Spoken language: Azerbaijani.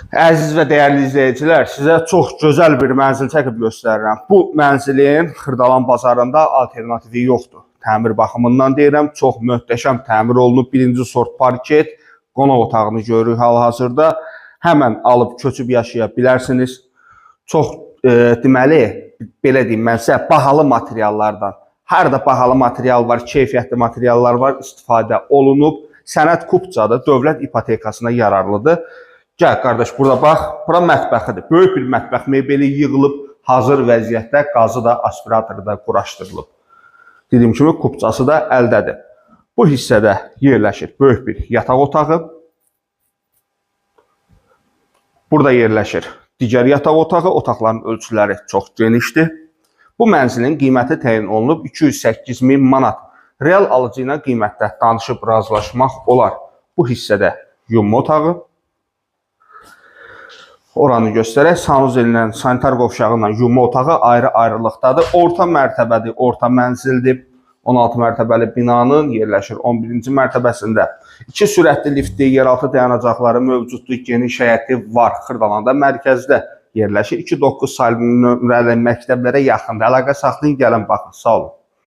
Əziz və dəyərli izləyicilər, sizə çox gözəl bir mənzil çəkib göstərirəm. Bu mənzilin Xırdalan bazarında alternativi yoxdur. Təmir baxımından deyirəm, çox möhtəşəm təmir olunub. Birinci sort parket, qonaq otağını görürük hal-hazırda. Həmən alıb köçüb yaşaya bilərsiniz. Çox deməli, belə deyim mən sizə, bahalı materiallardan. Hər də bahalı material var, keyfiyyətli materiallar var, istifadə olunub. Sənəd kupçadır, dövlət ipotekasına yararlıdır. Gəl qardaş, burada bax, bura mətbəxidir. Böyük bir mətbəx mebeli yığılıb, hazır vəziyyətdə, qazı da, aspiratorı da quraşdırılıb. Dediyim kimi, kupçası da əldədir. Bu hissədə yerləşir böyük bir yataq otağı. Burada yerləşir digər yataq otağı, otaqların ölçüləri çox genişdir. Bu mənzilin qiyməti təyin olunub 208.000 manat. Real alıcı ilə qiymətdə danışıb razılaşmaq olar. Bu hissədə yumma otağı. Oranı göstərək, sanuzel ilə, sanitar qovşağı ilə yumma otağı ayrı-ayrılıqdadır. Orta mərtəbədir, orta mənzildir. 16 mərtəbəli binanın yerləşir 11-ci mərtəbəsində. 2 sürətli liftli yeraltı dayanacaqları mövcuddur, geniş həyəti var. Xırdalanda mərkəzdə yerləşir. 2-9 saylı nömrəli məktəblərə yaxındır. Əlaqə saxlayın, gəlin baxın, sağ olun.